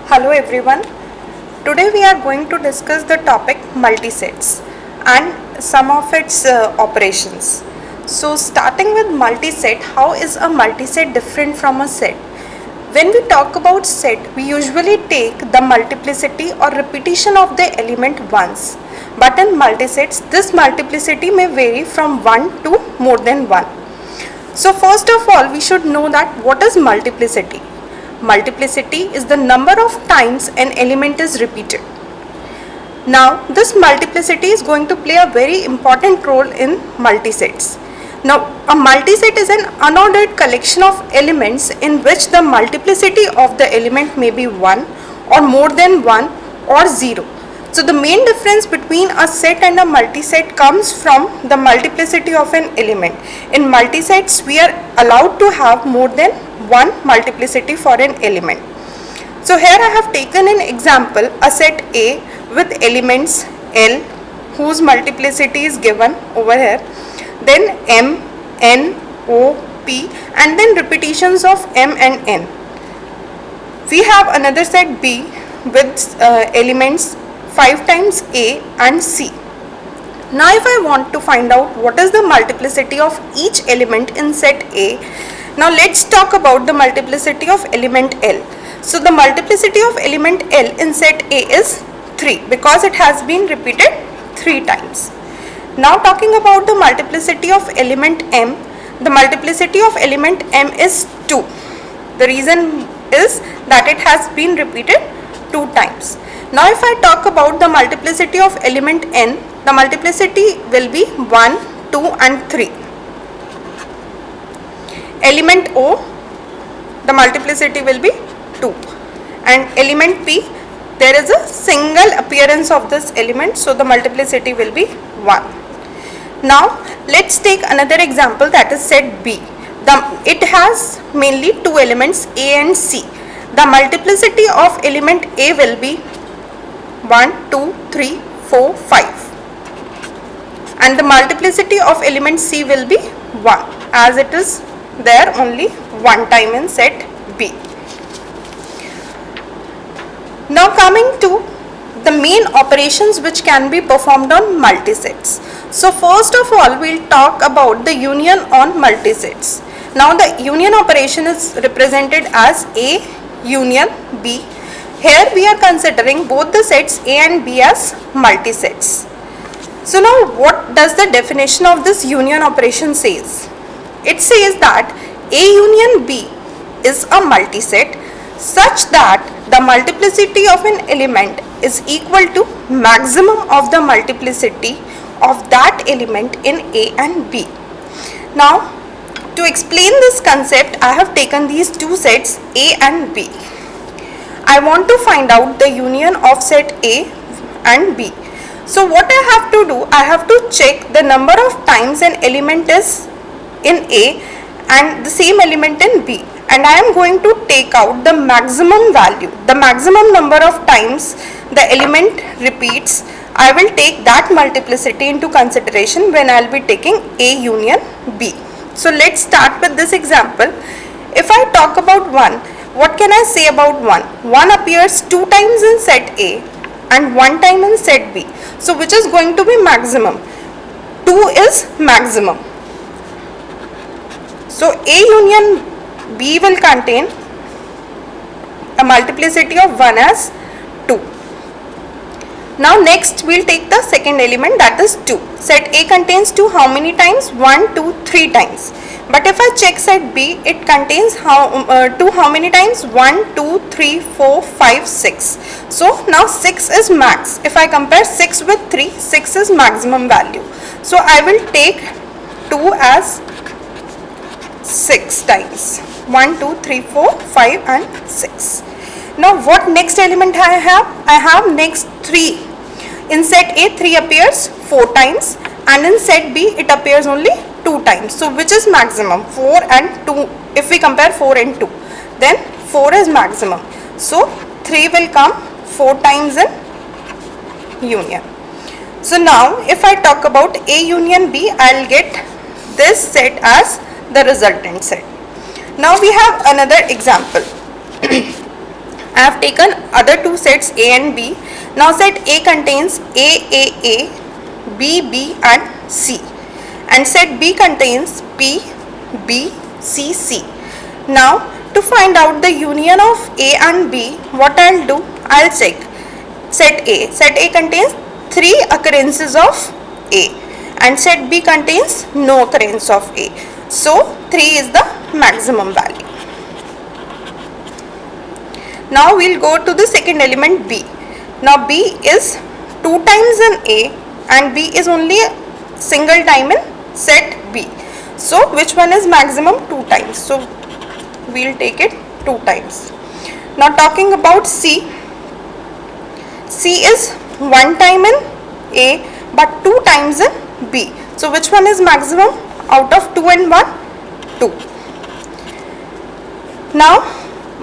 Hello everyone. Today we are going to discuss the topic multisets and some of its operations. So starting with multiset, how is a multiset different from a set? When we talk about set, we usually take the multiplicity or repetition of the element once. But in multisets, this multiplicity may vary from 1 to more than 1. So first of all, we should know that what is multiplicity. Multiplicity is the number of times an element is repeated. Now this multiplicity is going to play a very important role in multisets. Now a multiset is an unordered collection of elements in which the multiplicity of the element may be 1 or more than 1 or 0. So the main difference between a set and a multiset comes from the multiplicity of an element. In multisets, we are allowed to have more than one multiplicity for an element. So here I have taken an example, a set A with elements L whose multiplicity is given over here, then M, N, O, P and then repetitions of M and N. We have another set B with elements 5 times A and C. Now if I want to find out what is the multiplicity of each element in set A, now let's talk about the multiplicity of element L. So the multiplicity of element L in set A is 3 because it has been repeated 3 times. Now talking about the multiplicity of element M, the multiplicity of element M is 2. The reason is that it has been repeated 2 times. Now if I talk about the multiplicity of element N, the multiplicity will be 1, 2 and 3. Element O, the multiplicity will be 2. And element P, there is a single appearance of this element, so the multiplicity will be 1. Now let's take another example, that is set B. It has mainly 2 elements A and C. The multiplicity of element A will be 1, 2, 3, 4, 5. And the multiplicity of element C will be 1 as it is there only one time in set B. Now coming to the main operations which can be performed on multisets. So first of all, we'll talk about the union on multisets. Now the union operation is represented as A union B. Here we are considering both the sets A and B as multisets. So now what does the definition of this union operation says? It says that A union B is a multiset such that the multiplicity of an element is equal to maximum of the multiplicity of that element in A and B. Now to explain this concept, I have taken these two sets A and B. I want to find out the union of set A and B. So what I have to do, I have to check the number of times an element is in A and the same element in B, and I am going to take out the maximum value, the maximum number of times the element repeats. I will take that multiplicity into consideration when I will be taking A union B. So let's start with this example. If I talk about 1, what can I say about 1? 1 appears 2 times in set A and 1 time in set B. So which is going to be maximum? 2 is maximum. So A union B will contain a multiplicity of 1 as 2. Now next we will take the second element, that is 2. Set A contains 2 how many times? 1, 2, 3 times. But if I check set B, it contains 2 how many times? 1, 2, 3, 4, 5, 6. So now 6 is max. If I compare 6 with 3, 6 is maximum value. So I will take 2 as 6 times. 1, 2, 3, 4, 5 and 6. Now what next element I have? I have next 3. In set A 3 appears 4 times and in set B it appears only 2 times. So which is maximum? 4 and 2. If we compare 4 and 2, then 4 is maximum. So 3 will come 4 times in union. So now if I talk about A union B, I will get this set as the resultant set. Now we have another example. I have taken other two sets A and B. Now set A contains A, B and C, and set B contains P, B, C, C. Now to find out the union of A and B, what I'll do, I'll check set A. Set A contains 3 occurrences of A and set B contains no occurrence of A. So 3 is the maximum value. Now we'll go to the second element B. Now B is 2 times in A and B is only a single time in set B. So which one is maximum? 2 times. So we'll take it 2 times. Now talking about C. C is 1 time in A but 2 times in B. So which one is maximum? Out of 2 and 1? 2. Now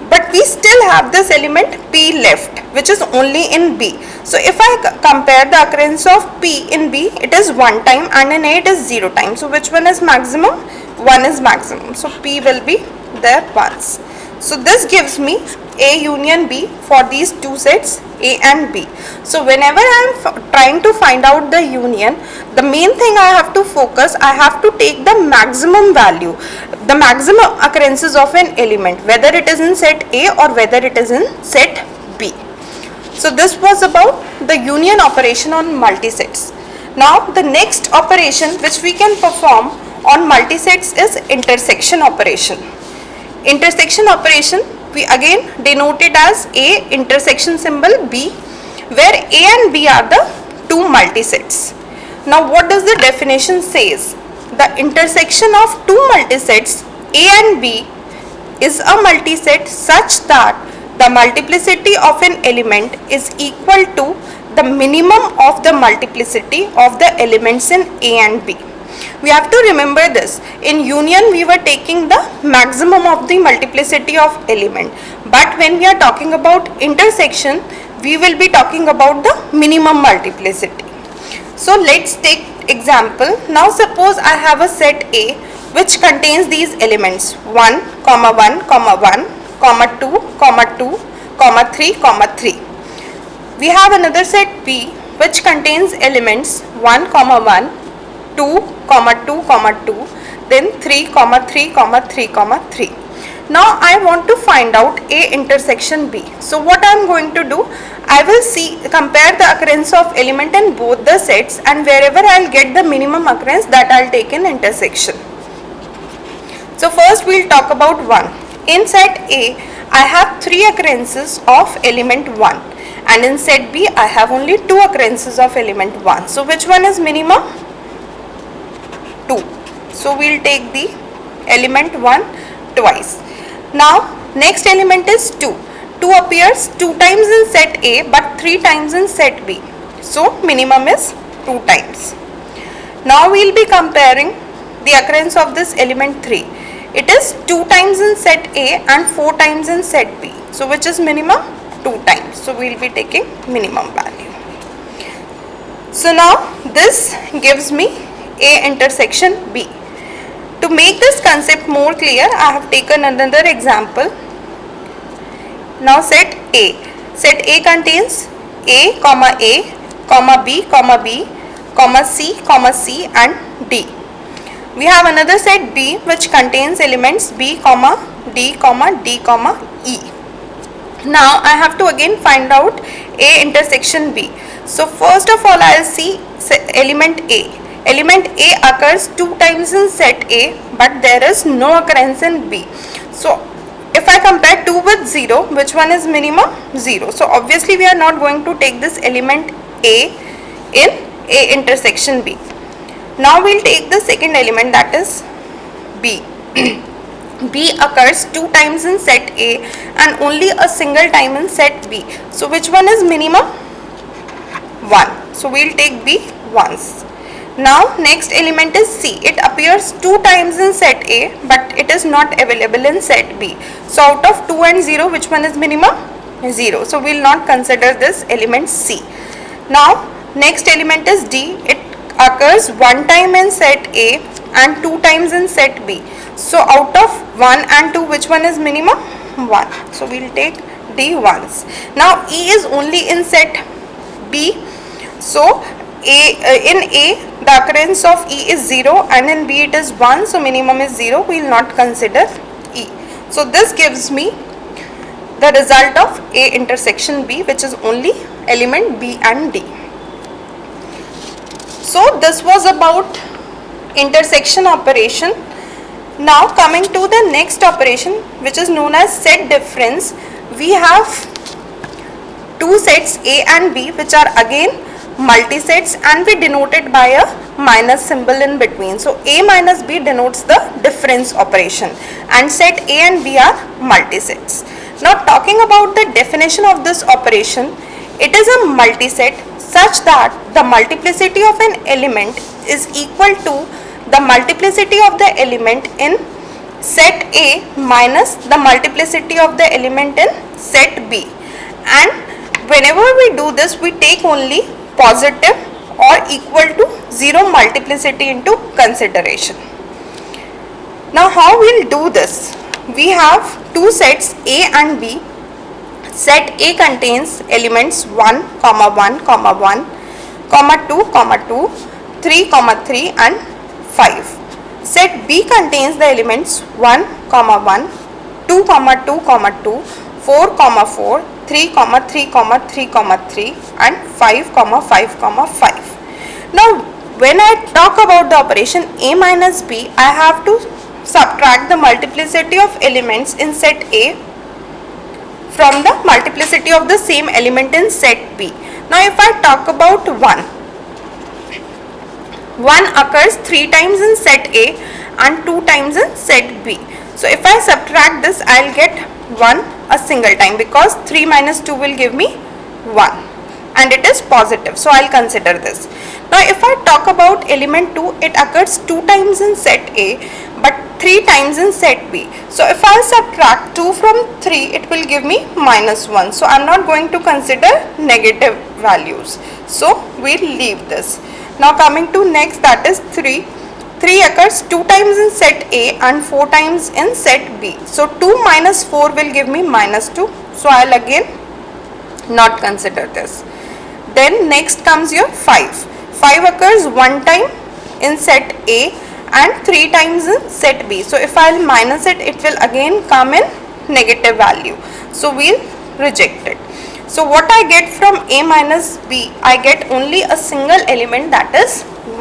but we still have this element P left, which is only in B. So if I compare the occurrence of P in B, it is 1 time, and in A it is 0 times. So which one is maximum? 1 is maximum. So P will be there once. So this gives me A union B for these two sets A and B. So whenever I am trying to find out the union, the main thing I have to focus, I have to take the maximum value, the maximum occurrences of an element, whether it is in set A or whether it is in set B. So this was about the union operation on multisets. Now the next operation which we can perform on multisets is intersection operation. Intersection operation we again denote it as A intersection symbol B, where A and B are the two multisets. Now what does the definition says? The intersection of two multisets A and B is a multiset such that the multiplicity of an element is equal to the minimum of the multiplicity of the elements in A and B. We have to remember this. In union we were taking the maximum of the multiplicity of element, but when we are talking about intersection we will be talking about the minimum multiplicity. So let's take example. Now suppose I have a set A which contains these elements 1, 1, 1, 2, 2, 3, 3. We have another set B which contains elements 1, 1, 2, 2, then 3, 3, 3, 3. Now I want to find out A intersection B. So what I am going to do, I will compare the occurrence of element in both the sets, and wherever I will get the minimum occurrence, that I will take in intersection. So first we will talk about 1. In set A, I have 3 occurrences of element 1, and in set B, I have only 2 occurrences of element 1. So which one is minimum? 2. So we will take the element 1 twice. Now next element is 2. 2 appears 2 times in set A but 3 times in set B. So minimum is 2 times. Now we will be comparing the occurrence of this element 3. It is 2 times in set A and 4 times in set B. So which is minimum? 2 times. So we will be taking minimum value. So now this gives me A intersection B. To make this concept more clear, I have taken another example. Now set A. Set A contains A, B, C, and D. We have another set B which contains elements B, D, E. Now I have to again find out A intersection B. So first of all I will see element A. Element A occurs 2 times in set A but there is no occurrence in B. So if I compare 2 with 0, which one is minimum? 0. So obviously we are not going to take this element A in A intersection B. Now we will take the second element, that is B. B occurs 2 times in set A and only a single time in set B. So which one is minimum? 1. So we will take B once. Now next element is C. It appears 2 times in set A but it is not available in set B. So out of 2 and 0, which one is minimum? 0. So we will not consider this element C. Now next element is D. It occurs 1 time in set A and 2 times in set B. So out of 1 and 2, which one is minimum? 1. So we will take D once. Now E is only in set B, so in A the occurrence of E is 0 and in B it is 1, so minimum is 0, we will not consider E. So this gives me the result of A intersection B, which is only element B and D. So this was about intersection operation. Now coming to the next operation, which is known as set difference. We have two sets A and B, which are again multisets, and we denote it by a minus symbol in between. So A minus B denotes the difference operation, and set A and B are multisets. Now talking about the definition of this operation, it is a multiset such that the multiplicity of an element is equal to the multiplicity of the element in set A minus the multiplicity of the element in set B. And whenever we do this, we take only positive or equal to 0 multiplicity into consideration. Now how we'll do this? We have two sets A and B. Set A contains elements 1, 1, 1, 2, 2, 3, 3 and 5. Set B contains the elements 1, 1, 2, 2, 2, 4, 4, 3, 3, 3, 3 and 5, 5, 5. Now when I talk about the operation A minus B, I have to subtract the multiplicity of elements in set A from the multiplicity of the same element in set B. Now if I talk about 1 occurs 3 times in set A and 2 times in set B. So if I subtract this, I will get 1 a single time, because 3 minus 2 will give me 1 and it is positive, so I will consider this. Now if I talk about element 2, it occurs 2 times in set A but 3 times in set B. So if I subtract 2 from 3, it will give me minus 1. So I am not going to consider negative values. So we will leave this. Now coming to next, that is 3. 3 occurs 2 times in set A and 4 times in set B. So 2 minus 4 will give me minus 2. So I will again not consider this. Then next comes your 5. 5 occurs 1 time in set A and 3 times in set B. So if I will minus it, it will again come in negative value. So we will reject it. So what I get from A minus B, I get only a single element, that is 1.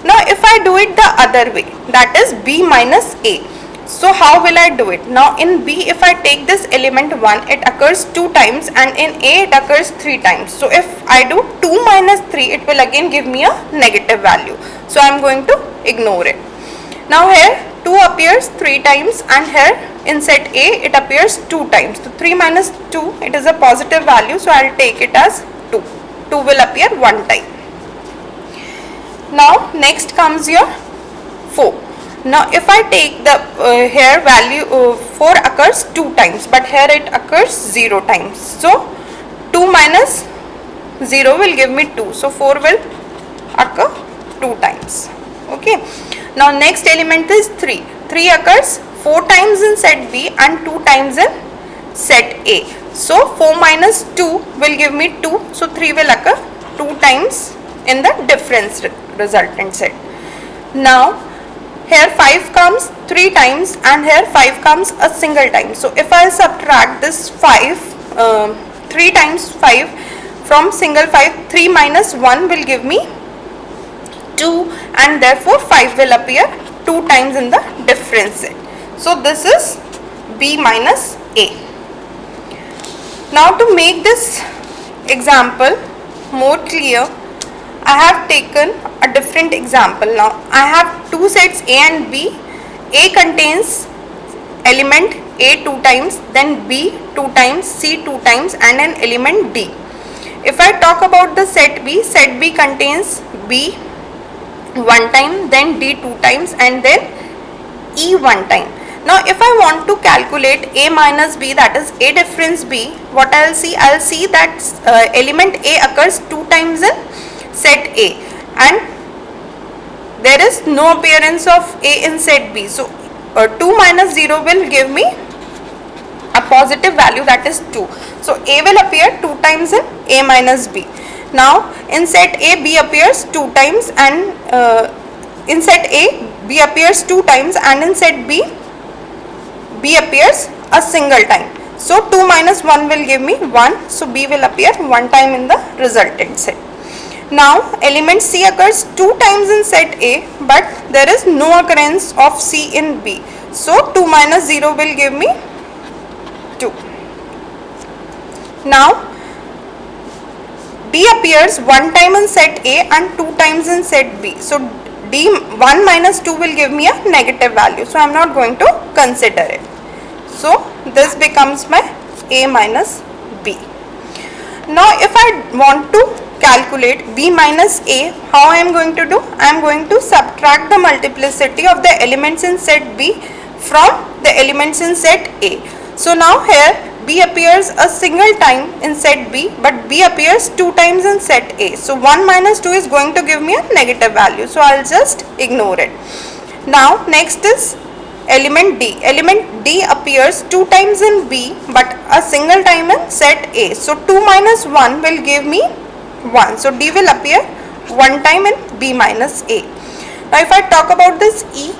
Now if I do it the other way, that is B minus A. So how will I do it? Now in B, if I take this element 1, it occurs 2 times, and in A it occurs 3 times. So if I do 2 minus 3, it will again give me a negative value. So I am going to ignore it. Now here 2 appears 3 times, and here in set A it appears 2 times. So 3 minus 2, it is a positive value, so I will take it as 2. 2 will appear 1 time. Now next comes your 4. Now if I take the here value 4 occurs 2 times, but here it occurs 0 times. So 2 minus 0 will give me 2. So 4 will occur 2 times. Okay. Now next element is 3. 3 occurs 4 times in set B and 2 times in set A. So 4 minus 2 will give me 2. So 3 will occur 2 times in the difference resultant set. Now here 5 comes 3 times, and here 5 comes a single time. So if I subtract this 5, 3 times 5 from single 5, 3 minus 1 will give me 2, and therefore 5 will appear 2 times in the difference set. So this is B minus A. Now to make this example more clear, I have taken a different example. Now I have two sets A and B. A contains element A 2 times, then B 2 times, C 2 times, and an element D. If I talk about the set B contains B 1 time, then D 2 times, and then E 1 time. Now if I want to calculate A minus B, that is A difference B, what I will see? I will see that element A occurs 2 times in set A, and there is no appearance of A in set B. So 2 minus 0 will give me a positive value, that is 2. So A will appear 2 times in A minus B. Now in set A, B appears 2 times, and in set A, B appears 2 times, and in set B, B appears a single time. So 2 minus 1 will give me 1. So B will appear 1 time in the resultant set. Now element C occurs 2 times in set A, but there is no occurrence of C in B. So 2 minus 0 will give me 2. Now D appears 1 time in set A and 2 times in set B. So D 1 minus 2 will give me a negative value. So I am not going to consider it. So this becomes my A minus B. Now if I want to calculate B minus A, how I am going to do? I am going to subtract the multiplicity of the elements in set B from the elements in set A. So now here B appears a single time in set B, but B appears 2 times in set A. So 1 minus 2 is going to give me a negative value. So I will just ignore it. Now next is element D. Element D appears 2 times in B, but a single time in set A. So 2 minus 1 will give me 1. So D will appear 1 time in B minus A. Now if I talk about this E,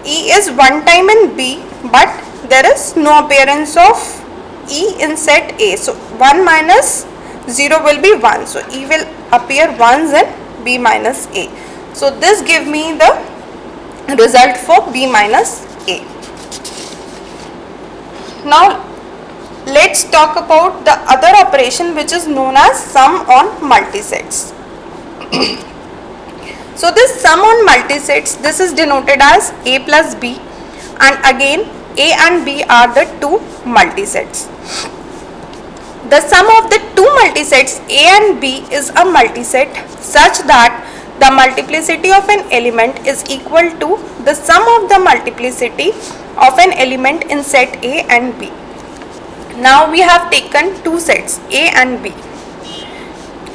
E is 1 time in B, but there is no appearance of E in set A. So 1 minus 0 will be 1. So E will appear once in B minus A. So this gives me the result for B minus A. Now let's talk about the other operation, which is known as sum on multisets. So this sum on multisets, this is denoted as A plus B, and again A and B are the two multisets. The sum of the two multisets A and B is a multiset such that the multiplicity of an element is equal to the sum of the multiplicity of an element in set A and B. Now we have taken two sets A and B.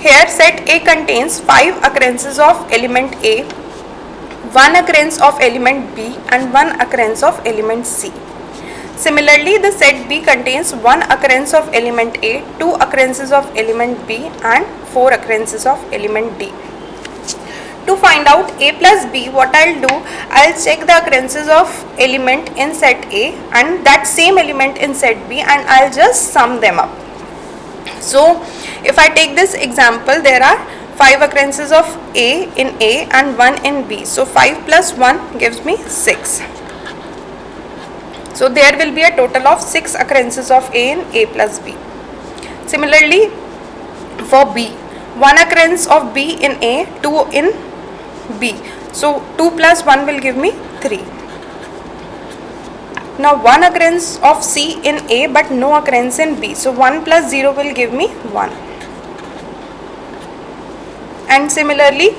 Here set A contains 5 occurrences of element A, 1 occurrence of element B, and 1 occurrence of element C. Similarly, the set B contains 1 occurrence of element A, 2 occurrences of element B, and 4 occurrences of element D. To find out A plus B, what I'll do, I'll check the occurrences of element in set A and that same element in set B, and I'll just sum them up. So if I take this example, there are 5 occurrences of A in A and 1 in B. So 5 plus 1 gives me 6. So there will be a total of 6 occurrences of A in A plus B. Similarly for B, 1 occurrence of B in A, 2 in B. So 2 plus 1 will give me 3. Now 1 occurrence of C in A but no occurrence in B. So 1 plus 0 will give me 1. And similarly,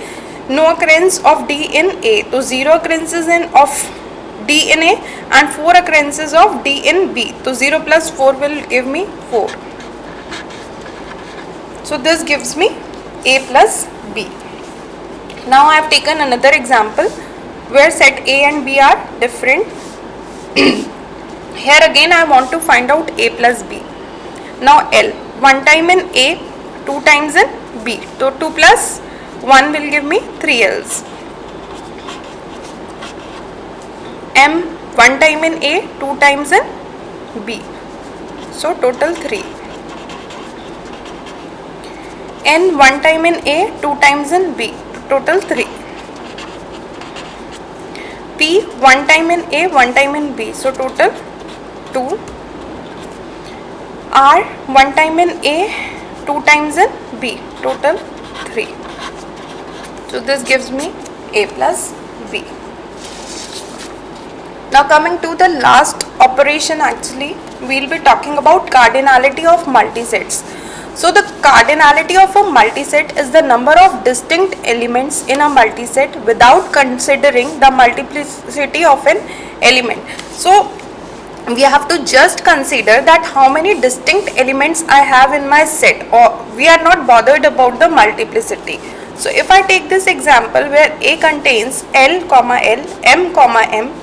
no occurrence of D in A. So 0 occurrences of D in A and 4 occurrences of D in B. So 0 plus 4 will give me 4. So this gives me A plus B. Now I have taken another example where set A and B are different. Here again I want to find out A plus B. Now L, 1 time in A, 2 times in B. So 2 plus 1 will give me 3 L's. M, 1 time in A, 2 times in B. So total 3. N, 1 time in A, 2 times in B. Total 3. P, 1 time in A, 1 time in B. So total 2. R, 1 time in A, 2 times in B. Total 3. So this gives me A plus B. Now coming to the last operation, actually we will be talking about cardinality of multisets. So the cardinality of a multiset is the number of distinct elements in a multiset without considering the multiplicity of an element. So we have to just consider that how many distinct elements I have in my set, or we are not bothered about the multiplicity. So if I take this example where A contains L, M, M,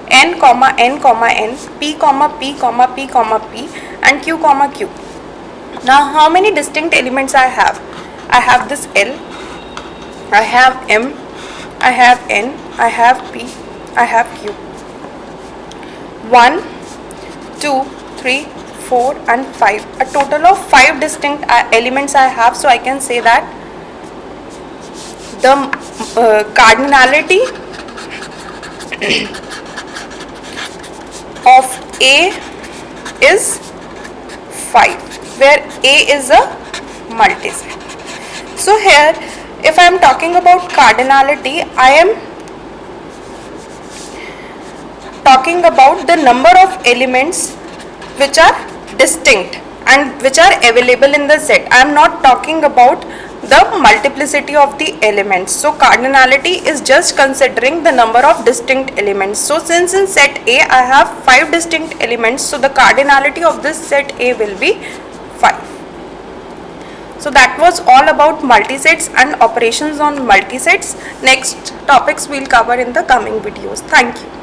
n comma n comma n, p comma p comma p comma p, and q comma q. Now how many distinct elements I have? I have this L, I have M, I have N, I have P, I have Q. 1, 2, 3, 4 and 5. A total of 5 distinct elements I have. So I can say that the cardinality of A is 5, where A is a multiset. So here, if I am talking about cardinality, I am talking about the number of elements which are distinct and which are available in the set. I am not talking about the multiplicity of the elements. So cardinality is just considering the number of distinct elements. So since in set A I have 5 distinct elements, so the cardinality of this set A will be 5. So that was all about multisets and operations on multisets. Next topics we'll cover in the coming videos. Thank you.